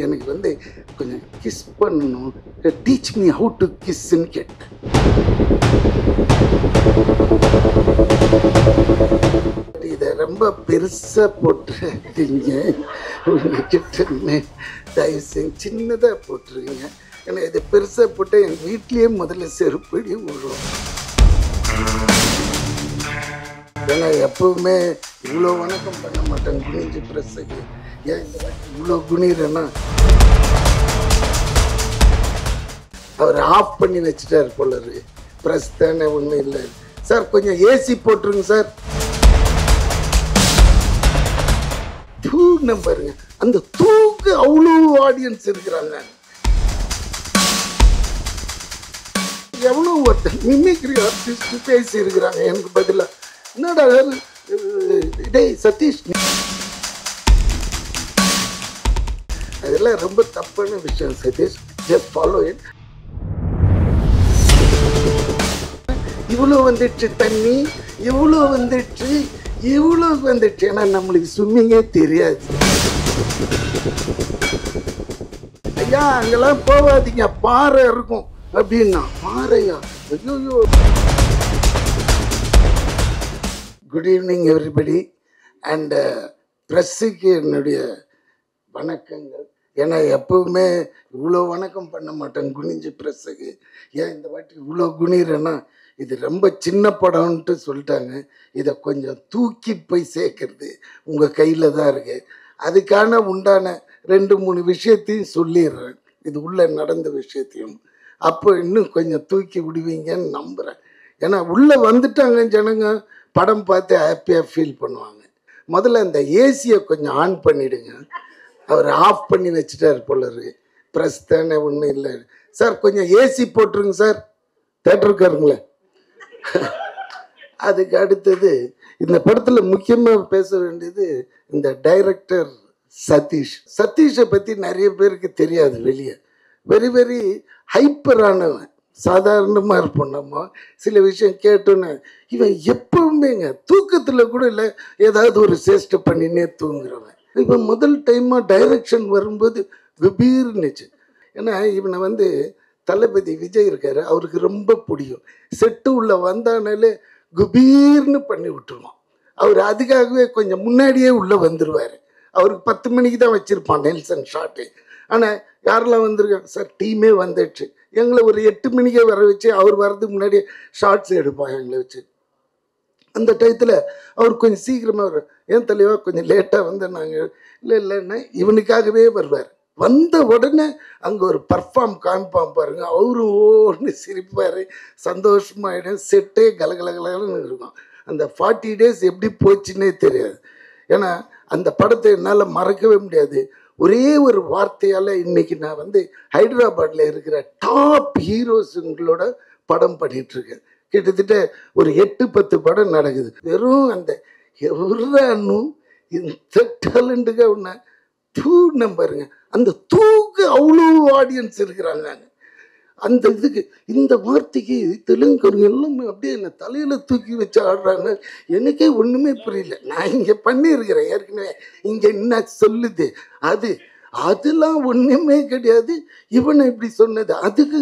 எனக்கு வந்து கொஞ்சம் கிஸ் பண்ணணும், டீச் மீ ஹவு டு கிஸ்ன்னு கேட்டேன். இதை ரொம்ப பெருசாக போட்டுருக்கீங்க உங்ககிட்ட, தயவு செஞ்சு சின்னதாக போட்டுருங்க. ஏன்னா இதை பெருசாக போட்டால் என் வீட்லேயே முதல்ல செருப்படி விழும். ஏன்னா எப்பவுமே இவ்வளோ வணக்கம் பண்ண மாட்டேன் குனிஞ்சு ப்ரெஸ்ஸுக்கு. ஏன் இந்த வாட்டி இவ்வளோ குனிறேன்னா அவர் ஆஃப் பண்ணி வச்சுட்டார் போலரு. ப்ரெஸ் தானே, ஒன்றும் இல்லை சார், கொஞ்சம் ஏசி போட்டுருங்க சார். தூங்க பாருங்க, அந்த தூக்கு அவ்வளோ ஆடியன்ஸ் இருக்கிறாங்க. எவ்வளோ ஒருத்தர் மிமிக்ரி ஆர்டிஸ்ட் பேசி இருக்கிறாங்க எனக்கு பதிலாக. என்னடா டேய் சதீஷ், அதெல்லாம் ரொம்ப தப்பான விஷயம் சதீஷ். Just follow it. இவ்வளோ வந்துடுச்சு தண்ணி, இவ்வளோ வந்துடுச்சு, இவ்வளோ வந்துடுச்சு. ஏன்னா நம்மளுக்கு ஸ்விம்மிங்கே தெரியாது. ஐயா அங்கெல்லாம் போகாதீங்க, பாறை இருக்கும் அப்படின்னா. பாறையா? ஐயோ. Good evening everybody. அண்ட் ப்ரெஸ்ஸுக்கு என்னுடைய வணக்கங்கள். ஏன்னா எப்பவுமே இவ்வளோ வணக்கம் பண்ண மாட்டேன் குனிஞ்சு ப்ரெஸ்ஸுக்கு. ஏன் இந்த வாட்டி இவ்வளோ குனிறேன்னா, இது ரொம்ப சின்ன படம்ன்ட்டு சொல்லிட்டாங்க. இதை கொஞ்சம் தூக்கி போய் சேர்க்கறது உங்கள் கையில் தான் இருக்குது. அதுக்கான உண்டான 2-3 விஷயத்தையும் சொல்லிடுறேன், இது உள்ளே நடந்த விஷயத்தையும். அப்போ இன்னும் கொஞ்சம் தூக்கி விடுவீங்கன்னு நம்புகிறேன். ஏன்னா உள்ளே வந்துட்டாங்க ஜனங்க, படம் பார்த்து ஹாப்பியாக ஃபீல் பண்ணுவாங்க. முதல்ல அந்த ஏசியை கொஞ்சம் ஆன் பண்ணிவிடுங்க. அவர் ஆஃப் பண்ணி வச்சுட்டார் போலரு. ப்ரெஸ் தானே, ஒன்றும் இல்லை சார், கொஞ்சம் ஏசி போட்டுருங்க சார். தேட்டருக்காருங்களே. அதுக்கு அடுத்தது இந்த படத்தில் முக்கியமாக பேச வேண்டியது இந்த டைரக்டர் சதீஷ். சதீஷை பற்றி நிறைய பேருக்கு தெரியாது வெளியே. வெரி வெரி ஹைப்பரானவன். சாதாரணமாக இருப்போம் நம்ம. சில விஷயம் கேட்டோன்னு இவன் எப்பவுமேங்க தூக்கத்தில் கூட இல்லை, ஏதாவது ஒரு சேஷ்டை பண்ணினே தூங்குறவன். இவன் முதல் டைமாக டைரக்ஷன் வரும்போது கபீர்னுச்சு. ஏன்னா இவனை வந்து தளபதி விஜய் இருக்காரு, அவருக்கு ரொம்ப பிடிக்கும். செட்டு உள்ள வந்தானாலே குபீர்னு பண்ணி விட்டுருவான். அவர் அதுக்காகவே கொஞ்சம் முன்னாடியே உள்ளே வந்துடுவார். அவருக்கு 10 மணிக்கு தான் வச்சுருப்பான் நெல்சன் ஷாட்டு. ஆனால் யாரெல்லாம் வந்திருக்காங்க சார், டீமே வந்துடுச்சு. எங்களை ஒரு 8 மணிக்கே வர வச்சு அவர் வர்றதுக்கு முன்னாடியே ஷார்ட்ஸ் எடுப்பான் எங்களை வச்சு. அந்த டயத்தில் அவர் கொஞ்சம் சீக்கிரமாக வரும். ஏன் தலைவா கொஞ்சம் லேட்டாக வந்து நாங்கள் இல்லைன்னா இவனுக்காகவே வருவார். வந்த உடனே அங்கே ஒரு பர்ஃபார்ம் காமிப்பான் பாருங்க, அவரும் ஓன்னு சிரிப்பார், சந்தோஷமாயிடும். செட்டே கலகலகலன்னு இருக்கும். அந்த 40 days எப்படி போச்சுன்னே தெரியாது. ஏன்னா அந்த படத்தை என்னால் மறக்கவே முடியாது. ஒரே ஒரு வார்த்தையால் இன்றைக்கி நான் வந்து ஹைதராபாத்தில் இருக்கிற டாப் ஹீரோஸுங்களோட படம் பண்ணிகிட்ருக்கேன். கிட்டத்தட்ட ஒரு 8-10 படம் நடக்குது. வெறும் அந்த எவ்வளோனும் இந்த டேலண்ட்டுக்கு ஒன்று தூணம் பாருங்க, அந்த தூக்கு அவ்வளோ ஆடியன்ஸ் இருக்கிறாங்க. அந்த இதுக்கு இந்த வார்த்தைக்கு தெலுங்கு எல்லாமே அப்படியே என்ன தலையில் தூக்கி வச்சு ஆடுறாங்க. எனக்கே ஒன்றுமே புரியல. நான் இங்கே பண்ணியிருக்கிறேன் ஏற்கனவே, இங்கே என்ன சொல்லுது அதெல்லாம் ஒன்றுமே கிடையாது. இவனை இப்படி சொன்னது அதுக்கு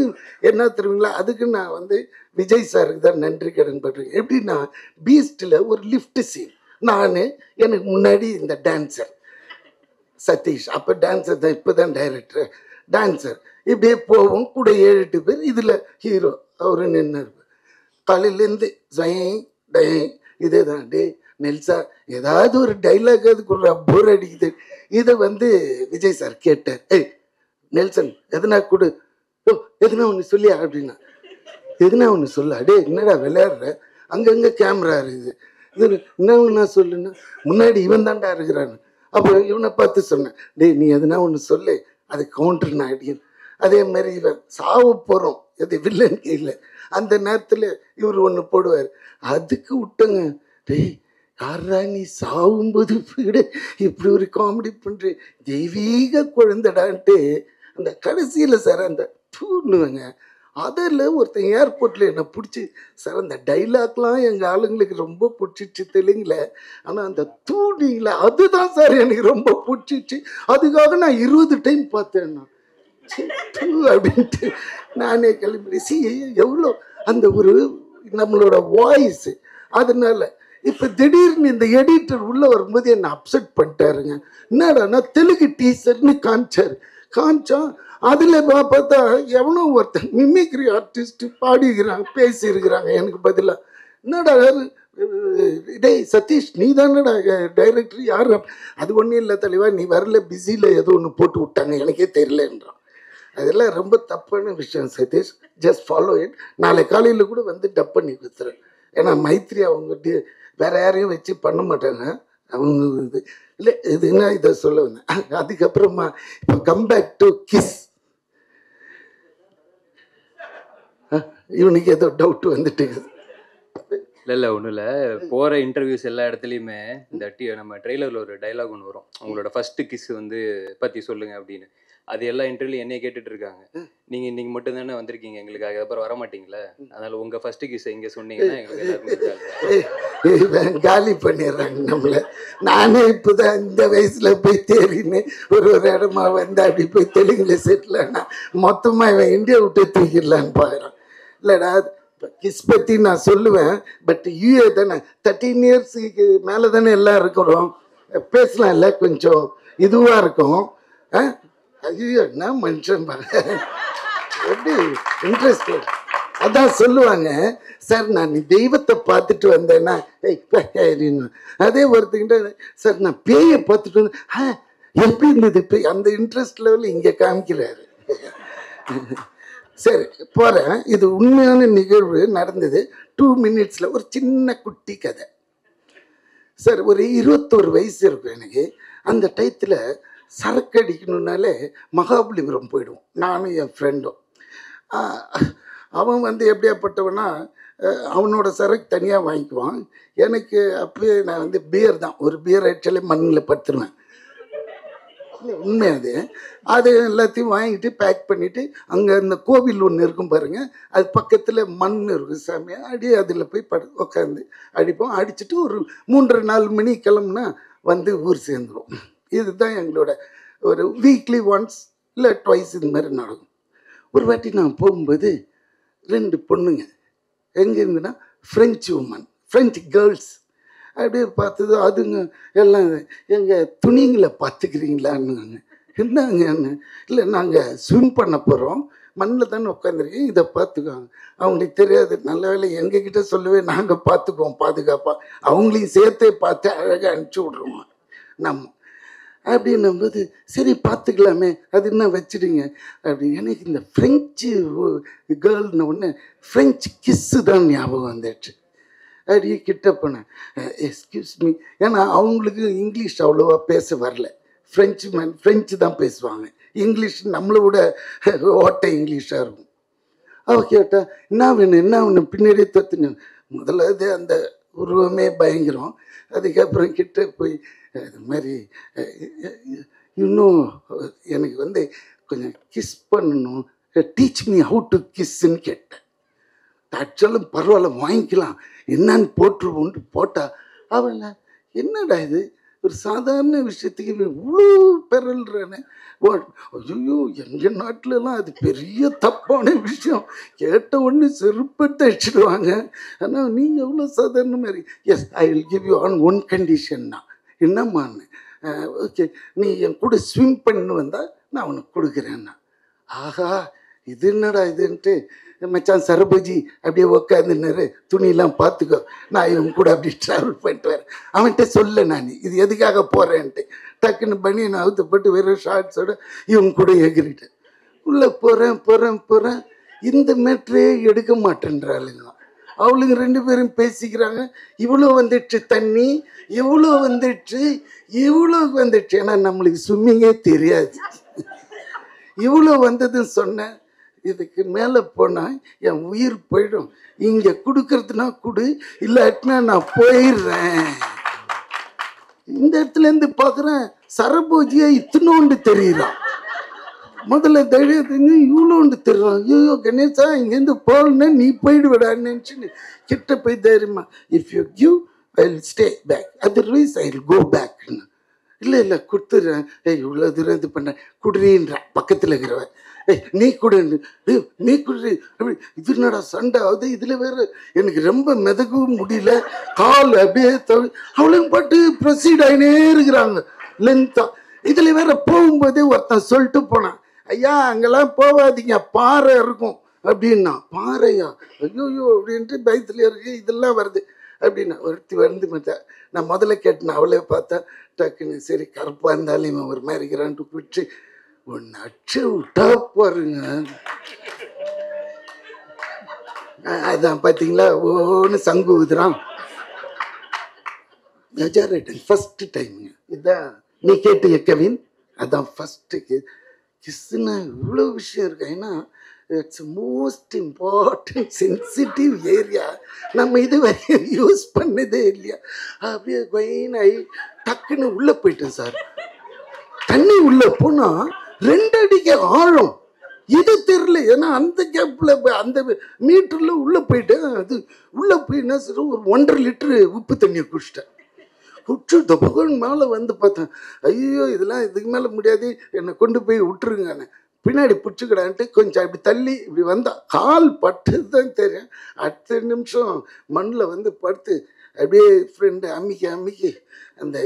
என்ன தெரியுங்களா? அதுக்கு நான் வந்து விஜய் சாருக்கு தான் நன்றி கடன் பண்றேன். எப்படின்னா பீஸ்டில் ஒரு லிஃப்ட் சீன், நான் எனக்கு முன்னாடி இந்த டான்ஸர் சதீஷ், அப்போ டான்ஸர் தான், இப்போ தான் டைரக்டர். டான்ஸர் இப்படியே போவோம் கூட 7-8 பேர். இதில் ஹீரோ அவரு நின்று இருப்பார். காலையிலேருந்து இதே தான். டே நெல்சா ஏதாவது ஒரு டைலாக் அதுக்கு போர் அடிக்குது. இதை வந்து விஜய் சார் கேட்டார். ஏய் நெல்சன் எதுனா கொடு, எதுனா ஒன்று சொல்லியா அப்படின்னா. எதுனா ஒன்று சொல்ல. டே என்னடா விளையாடுற, அங்கங்கே கேமரா இருக்குது, இது என்ன ஒன்றா சொல்லுன்னா. முன்னாடி இவன் தாண்டா இருக்கிறான்னு. அப்போ இவனை பார்த்து சொன்னேன், டே நீ எதுனா ஒன்று சொல்லு, அது கவுண்டர் நான் அடிக்கணும். அதே மாதிரி இவன் சாவ போகிறோம், எது வில்லன் கையில். அந்த நேரத்தில் இவர் ஒன்று போடுவார், அதுக்கு விட்டுங்க. டேய் யாரா நீ சாவும்போது விட இப்படி ஒரு காமெடி பண்ணுற தெய்வீக குழந்தைடான்ட்டு அந்த கடைசியில் சார் அந்த தூணுவங்க அதில் ஒருத்தன் ஏர்போர்ட்டில் என்னை பிடிச்சி, சார் அந்த டைலாக்லாம் எங்கள் ஆளுங்களுக்கு ரொம்ப பிடிச்சிச்சு தெலுங்கில், ஆனால் அந்த தூணிங்கள அதுதான் சார் எனக்கு ரொம்ப பிடிச்சிச்சு, அதுக்காக நான் 20 டைம் பார்த்தேன் நான் அப்படின்ட்டு நானே கிளம்பி. எவ்வளோ அந்த ஒரு நம்மளோட வாய்ஸ். அதனால இப்போ திடீர்னு இந்த எடிட்டர் உள்ளே வரும்போது என்னை அப்செட் பண்ணிட்டாருங்க. என்னடானா தெலுங்கு டீச்சர்னு காமிச்சா அதில் பார்த்தா எவனோ ஒருத்தன் மிமிக்ரி ஆர்டிஸ்ட் பாடிக்கிறாங்க, பேசியிருக்கிறாங்க எனக்கு பதிலாக. என்னடா டேய் சதீஷ் நீ தானடா டைரக்டர்? யார்? அது ஒன்றும் இல்லை தலைவா, நீ வரல, பிஸியில் ஏதோ ஒன்று போட்டு விட்டாங்க, எனக்கே தெரியலன்றான். அதெல்லாம் ரொம்ப தப்பான விஷயம் சதீஷ். Just follow it. நாளை காலையில் கூட வந்து டப் பண்ணி கொடுத்துறேன். ஏன்னா மைத்ரி அவங்க வேற யாரையும் வச்சு பண்ண மாட்டாங்க அவங்க. இது இல்லை இதுன்னா இதை சொல்ல வந்தேன். அதுக்கப்புறமா இப்போ கம்பேக் டு கிஸ். இவனுக்கு ஏதோ டவுட் வந்துட்டு. இல்லை ஒன்றும் இல்லை, போகிற இன்டர்வியூஸ் எல்லா இடத்துலையுமே இந்த நம்ம ட்ரெய்லரில் ஒரு டைலாக் ஒன்று வரும், உங்களோட ஃபஸ்ட்டு கிஸ் வந்து பற்றி சொல்லுங்கள் அப்படின்னு. அது எல்லா இன்டர்வியூலையும் என்னைய கேட்டுட்டு இருக்காங்க. நீங்கள் மட்டும் தானே வந்திருக்கீங்க எங்களுக்காக, அப்புறம் வர மாட்டீங்களா? அதனால் உங்கள் ஃபஸ்ட்டு கிஸ் இங்கே சொன்னீங்கன்னா எங்களுக்கு காலி பண்ணிடுறாங்க நம்மளை. நானே இப்போ தான் இந்த வயசில் போய் தேறின்னு ஒரு இடமா வந்து அப்படி போய் தெலுங்குல செட்டில் ஆனால் மொத்தமாக இவன் இந்தியா விட்டு தூக்கிடலான்னு பார்க்குறான். இல்லைடா கிஸ் பற்றி நான் சொல்லுவேன், பட் யூஏ தானே 13 இயர்ஸுக்கு மேலே தானே எல்லாம் இருக்கிறோம், பேசலாம் இல்லை, கொஞ்சம் இதுவாக இருக்கும். ஐயோ என்ன மனுஷன் எப்படி இன்ட்ரெஸ்ட். அதான் சொல்லுவாங்க சார் நான் தெய்வத்தை பார்த்துட்டு வந்தேன்னா அதே ஒருத்தங்கிட்ட சார் நான் பேயை பார்த்துட்டு வந்தேன் எப்படி இருந்தது பேய், அந்த இன்ட்ரெஸ்ட் லெவலில் இங்கே காமிக்கிறாரு. சரி போகிறேன். இது உண்மையான நிகழ்வு நடந்தது. 2 மினிட்ஸில் ஒரு சின்ன குட்டி கதை சார். ஒரு 21 வயசு இருக்கும் எனக்கு. அந்த டயத்தில் சரக்கு அடிக்கணுன்னாலே மகாபலிபுரம் போயிடுவோம் நானும் என் ஃப்ரெண்டும். அவன் வந்து எப்படியாப்பட்டவனா அவனோட சரக்கு தனியாக வாங்கிக்குவான். எனக்கு அப்போயே நான் வந்து பியர் தான், ஒரு பியர் ஆக்சுவலி மண்ணில் படுத்துருவேன். உண்மை அது எல்லாத்தையும் வாங்கிட்டு பேக் பண்ணிவிட்டு அங்கே இந்த கோவில் ஒன்று இருக்கும் பாருங்கள், அது பக்கத்தில் மண் இருக்கும் சாமி, அடி அதில் போய் உட்காந்து அடிப்போம். அடிச்சுட்டு ஒரு 3-4 மணி கிளம்புனா வந்து ஊர் சேர்ந்துடும். இதுதான் எங்களோட ஒரு வீக்லி ஒன்ஸ் இல்லை ட்வைஸ் இது மாதிரி நடக்கும். ஒரு வாட்டி நான் போகும்போது 2 பொண்ணுங்க எங்கே இருந்துன்னா ஃப்ரெஞ்சு உமன், ஃப்ரெஞ்சு கேர்ள்ஸ் அப்படியே பார்த்தது. அதுங்க எல்லாம் எங்கள் துணிங்களை பார்த்துக்கிறீங்களான்னு. என்னங்க? இல்லை நாங்கள் ஸ்விம் பண்ண போகிறோம், மண்ணில் தானே உட்காந்துருக்கேன், இதை பார்த்துக்குவாங்க. அவங்களுக்கு தெரியாது. நல்ல வேலை எங்ககிட்ட சொல்லவே நாங்கள் பார்த்துக்குவோம் பாதுகாப்பாக, அவங்களையும் சேர்த்தே பார்த்து அழகாக அனுப்பிச்சி விட்ருவோம் நம்ம. அப்படின்னும்போது சரி பார்த்துக்கலாமே, அது என்ன வச்சுடுங்க அப்படி. எனக்கு இந்த ஃப்ரெஞ்சு கேர்ள்னு ஒன்று ஃப்ரெஞ்சு கிஸ்ஸு தான் ஞாபகம் வந்துடுச்சு. அப்படியே கிட்ட போனேன். எக்ஸ்கியூஸ் மீ, ஏன்னா அவங்களுக்கு இங்கிலீஷ் அவ்வளோவா பேச வரல. ஃப்ரெஞ்சு தான் பேசுவாங்க. இங்கிலீஷ் நம்மளை விட ஓட்டை இங்கிலீஷாக இருக்கும். அவள் கேட்டா என்ன வேணும் பின்னாடியே தத்துன்னு. முதல்ல இது அந்த உருவமே பயங்கரம். அதுக்கப்புறம் கிட்ட போய் இது மாதிரி இன்னும் எனக்கு வந்து கொஞ்சம் கிஸ் பண்ணணும், டீச் மீ ஹவு டு கிஸ்ன்னு கேட்டேன். ஆக்சுவலும் பரவாயில்ல வாங்கிக்கலாம் என்னன்னு போட்டுருவோன்ட்டு போட்டா. அவள் என்னடா இது ஒரு சாதாரண விஷயத்துக்கு இவ்வளோ பெறல்றானே. ஐயோ எங்கள் நாட்டிலலாம் அது பெரிய தப்பான விஷயம், கேட்ட உடனே செருப்பத்தை அடிச்சிடுவாங்க. ஆனால் நீங்கள் எவ்வளோ சாதாரண மாதிரி. Yes I will give you on one கண்டிஷன்னா. என்னம்மான்னு? ஓகே நீ என் கூட ஸ்விம் பண்ணு வந்தால் நான் உனக்கு கொடுக்குறேன்னா. ஆஹா இது என்னடா இதுன்ட்டு மச்சான் சரபஜி அப்படியே உக்காந்துன்னாரு, துணியெல்லாம் பார்த்துக்கோ நான் இவன் கூட அப்படி ட்ராவல் பண்ணிட்டு வரேன். அவன்கிட்ட சொல்ல நான் இது எதுக்காக போகிறேன்ட்டு டக்குன்னு பண்ணி நான் அவுத்தப்பட்டு வெறும் ஷார்ட்ஸோட இவன் கூட எகிரிட்டேன். உள்ளே போகிறேன். இந்த மேட்ரே எடுக்க மாட்டேன்றாளுங்க. அவளுங்க 2 பேரும் பேசிக்கிறாங்க. இவ்வளோ வந்துடுச்சு தண்ணி, இவ்வளோ வந்துடுச்சு. ஏன்னா நம்மளுக்கு ஸ்விம்மிங்கே தெரியாது. இவ்வளோ வந்ததுன்னு சொன்னேன். இதுக்கு மேலே போனால் என் உயிர் போயிடும். இங்கே கொடுக்கறதுனா கொடு, இல்லாட்டினா நான் போயிடுறேன். இந்த இடத்துலேருந்து பார்க்குறேன் சரபோஜியை இத்தினோண்டு தெரியுறான். முதல்ல தைரியத்துக்கு இவ்வளோண்டு தருவான். ஐயோ கணேசா இங்கேருந்து போகலன்னா நீ போயிடுவிடான்னு நினச்சின்னு கிட்ட போய் தைரியமா if you give I will stay back otherwise I will go பேக்ன்னு. இல்லை கொடுத்துட்றேன். இவ்வளோ தூரம் இது பண்ணேன் குடுறீன்றான் பக்கத்தில் இருக்கிறவன். நீ குடுன்னு. நீ குடுறி அப்படி இது என்னடா சண்டை ஆகுது. இதில் வேற எனக்கு ரொம்ப மிதக்கவும் முடியல. கால் அப்படியே அவளும் பாட்டு ப்ரொசீட் ஆகினே இருக்கிறாங்க லென்த்தா. இதில் வேற போகும்போதே ஒருத்தன் சொல்லிட்டு போனான், ஐயா அங்கெல்லாம் போகாதீங்க பாறை இருக்கும் அப்படின்னா. பாறையா? ஐயோயோ அப்படின்ட்டு பயத்துல இருக்கு. இதெல்லாம் வருது அப்படின்னா ஒருத்தி வந்து பார்த்தா நான் முதல்ல கேட்டேன். அவளே பார்த்தா டக்குன்னு சரி கருப்பாக இருந்தாலும் இவன் ஒரு மாதிரி இருக்கிறான்ட்டு போயிட்டு ஒன்று அச்சு விட்டா பாருங்க. அதான் பார்த்தீங்களா ஒன்று சங்கு ஊதுறான். மெஜாரிட்டி ஃபஸ்ட்டு டைமுங்க இதான் நீ கேட்டிய கவின். அதான் ஃபஸ்ட்டு கிஸ்ஸுன்னா இவ்வளோ விஷயம் இருக்கு. ஏன்னா it's most important sensitive area. நம்ம இது வரையும் யூஸ் பண்ணதே இல்லையா. அப்படியே கொயினாகி டக்குன்னு உள்ளே போயிட்டேன் சார். தண்ணி உள்ளே போனால் 2 அடிக்கு ஆழம். இது தெரில. ஏன்னா அந்த கேப்பில் அந்த மீட்டரில் உள்ளே போயிட்டேன். அது உள்ளே போய் என்ன சார் ஒரு 1.5 லிட்டரு உப்பு தண்ணியை குடிச்சிட்டேன். குடிச்சு தொப்பகன் மேலே வந்து பார்த்தேன். ஐயோ இதெல்லாம் இதுக்கு மேலே முடியாது, என்னை கொண்டு போய் விட்டுருங்கன்னு. பின்னாடி பிடிச்சிக்கிடான்ட்டு கொஞ்சம் அப்படி தள்ளி இப்படி வந்தால் கால் பட்டு தான் தெரியும். அடுத்த நிமிஷம் மண்ணில் வந்து படுத்து அப்படியே ஃப்ரெண்டு அம்மிக்கி அந்த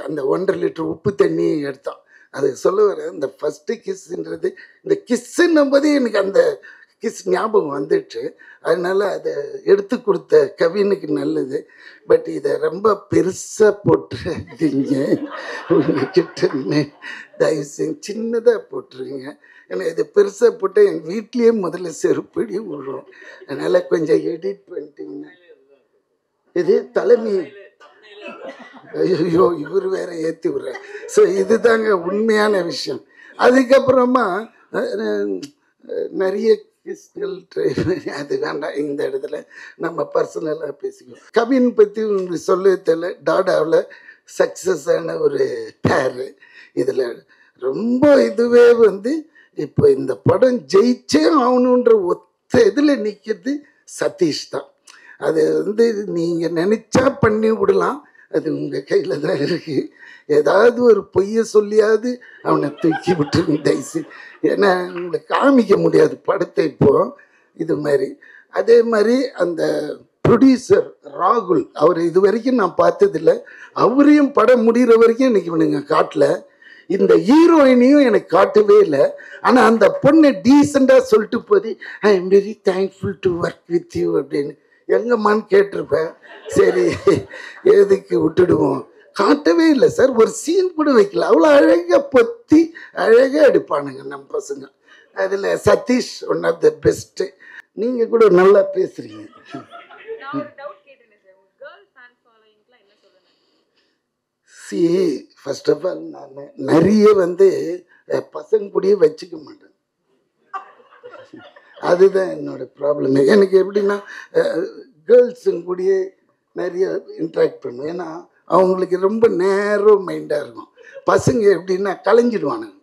அந்த 1.5 லிட்டர் உப்பு தண்ணி எடுத்தான். அது சொல்ல வர இந்த ஃபஸ்ட்டு கிஸ்ஸுன்றது இந்த கிஸ்ஸுன்னும் போதே எனக்கு அந்த கிஸ் ஞாபகம் வந்துடுச்சு. அதனால் அதை எடுத்து கொடுத்த கவினுக்கு நல்லது. பட் இதை ரொம்ப பெருசாக போட்டுருங்க உங்ககிட்ட தயவு செஞ்சு சின்னதாக போட்டுருங்க. ஏன்னா இது பெருசாக போட்டு எங்கள் வீட்லேயே முதல்ல செருப்படி விழும். அதனால் கொஞ்சம் எடிட் பண்ணிட்டீங்கன்னா இது தலைமை. ஐயோ இவர் வேற ஏற்றி விடுற. ஸோ இதுதாங்க உண்மையான விஷயம். அதுக்கப்புறமா நிறைய கிஸ்கள் ட்ரை பண்ணி அது வேண்டாம். இந்த இடத்துல நம்ம பர்சனலாக பேசிக்குவோம். கவின் பற்றி உங்களுக்கு சொல்ல தெரியல. டாடாவில் சக்ஸஸ் ஆன ஒரு பேரு. இதில் ரொம்ப இதுவே வந்து இப்போ இந்த படம் ஜெயிச்சே ஆகணுன்ற ஒத்த இதில் நிற்கிறது சதீஷ் தான். அது வந்து நீங்கள் நினச்சா பண்ணி விடலாம், அது உங்கள் கையில் தான் இருக்குது. ஏதாவது ஒரு பொய்யை சொல்லியாவது அவனை தூக்கி விட்டுருங்க தயவுசு. ஏன்னா உங்களை காமிக்க முடியாது படத்தை இப்போ இது மாதிரி. அதே மாதிரி அந்த ப்ரொடியூசர் ராகுல், அவர் இது வரைக்கும் நான் பார்த்ததில்லை. அவரையும் படம் முடிகிற வரைக்கும் எனக்கு இவனுங்க காட்டல. இந்த ஹீரோயினையும் எனக்கு காட்டவே இல்லை. ஆனால் அந்த பொண்ணை டீசெண்டாக சொல்லிட்டு போது I am very thankful to work with you அப்படின்னு எங்கம்மான்னு கேட்டிருப்பேன். சரி எதுக்கு விட்டுடுவோம். காட்டவே இல்லை சார், ஒரு சீன் கூட வைக்கல. அவ்வளோ அழகாக பொத்தி அழகாக எடுப்பானுங்க நம்ம பசங்க. அதில் Sathish one of the best. நீங்கள் கூட நல்லா பேசுகிறீங்க. சி ஃபர்ஸ்ட் ஆஃப் ஆல் நான் நிறைய வந்து பசங்க கூடயே வச்சுக்க மாட்டேன். அதுதான் என்னோட ப்ராப்ளம். எனக்கு எப்படின்னா கேர்ள்ஸுங்க கூடயே நிறைய இன்ட்ராக்ட் பண்ணுவேன். ஏன்னா அவங்களுக்கு ரொம்ப நேரோ மைண்டாக இருக்கும். பசங்க எப்படின்னா கலைஞ்சிடுவானுங்க.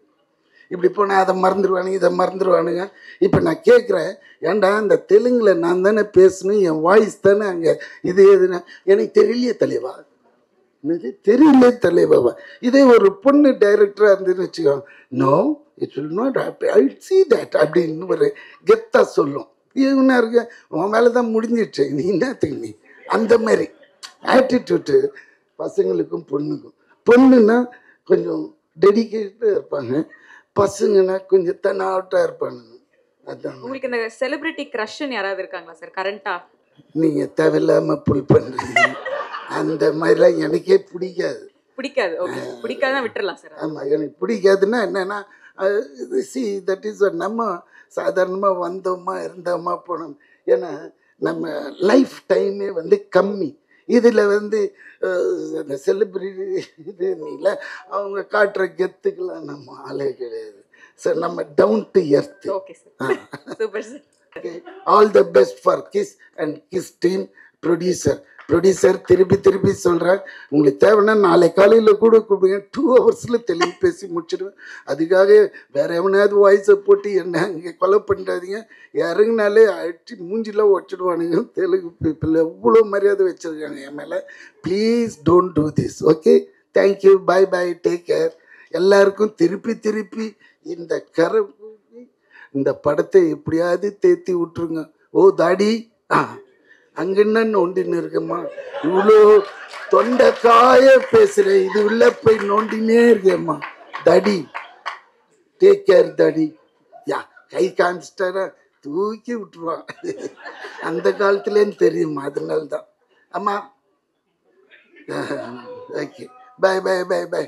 இப்படி போனால் அதை மறந்துடுவானுங்க, இதை மறந்துடுவானுங்க. இப்போ நான் கேட்குறேன், ஏன்டா இந்த தெலுங்கில் நான் தானே பேசணும், என் வாய்ஸ் தானே அங்கே இது எதுனா எனக்கு தெரியலையே தலைவா, என்னது தெரியல தலைவாவா. இதே ஒரு பொண்ணு டைரக்டராக இருந்துன்னு வச்சுக்கோ, no it will not happen, I see that அப்படின்னு ஒரு கெத்தாக சொல்லும். இவனா இருக்க உன் வேலை தான் முடிஞ்சிடுச்சு, நீ என்னத்துக்கு நீ அந்த மாதிரி ஆட்டிடியூட்டு பசங்களுக்கும் பொண்ணுக்கும். பொண்ணுன்னா கொஞ்சம் டெடிக்கேட்டாக இருப்பாங்க, பசங்கன்னா கொஞ்சம் தன்னாட்டாக இருப்பானுங்க. அதான். உங்களுக்கு இந்த செலிபிரிட்டி க்ரஷ்ன்னு யாராவது இருக்காங்களா சார் கரண்டா? நீங்கள் தேவையில்லாமல் புல் பண்ணுறீங்க. அந்த மாதிரிலாம் எனக்கே பிடிக்காது. பிடிக்காது? ஓகே, பிடிக்காதான் விட்டுறலாம் சார். ஆமாம், எனக்கு பிடிக்காதுன்னா என்னென்னா சி தட் இஸ் நம்ம சாதாரணமாக வந்தோமா இருந்தோமா போனோம். ஏன்னா நம்ம லைஃப் டைமே வந்து கம்மி. இதில் வந்து அந்த செலிப்ரிட்டி இது இல்லை, அவங்க காட்டுற கெத்துக்கெல்லாம் நம்ம ஆளே கிடையாது சார். நம்ம down to earth. Okay sir, super sir. All the best for Kiss and Kiss team producer producer திருப்பி திருப்பி சொல்கிறேன், உங்களுக்கு தேவைன்னா நாளை காலையில் கூட கூப்பிடுங்க, 2 ஹவர்ஸில் தெளிவு பேசி முடிச்சிடுவேன். அதுக்காக வேற எவனாவது வாய்ஸை போட்டு என்ன இங்கே கொலை பண்ணிடாதீங்க. இறங்குனாலே அடிச்சு மூஞ்சிலாம் உடச்சிடுவானுங்க. தெலுங்கு பீப்புள் எவ்வளோ மரியாதை வச்சுருக்காங்க என் மேலே. Please don't do this. Okay, thank you, bye bye, take care. எல்லாருக்கும் திருப்பி திருப்பி இந்த படத்தை எப்படியாவது தேத்தி விட்டுருங்க. ஓ தாடி, அங்கன்னு நோண்டின்னு இருக்கேம்மா, இவ்வளோ தொண்டை காய பேசுகிறேன், இது உள்ள போய் நோண்டினே இருக்கேம்மா. தடி, டேக் கேர் தடி. யா, கை காமிச்சிட்டாரா தூக்கி விட்டுருவான். அந்த காலத்துலேருந்து தெரியுமா, அதனால தான். ஆமாம், okay, bye bye bye by.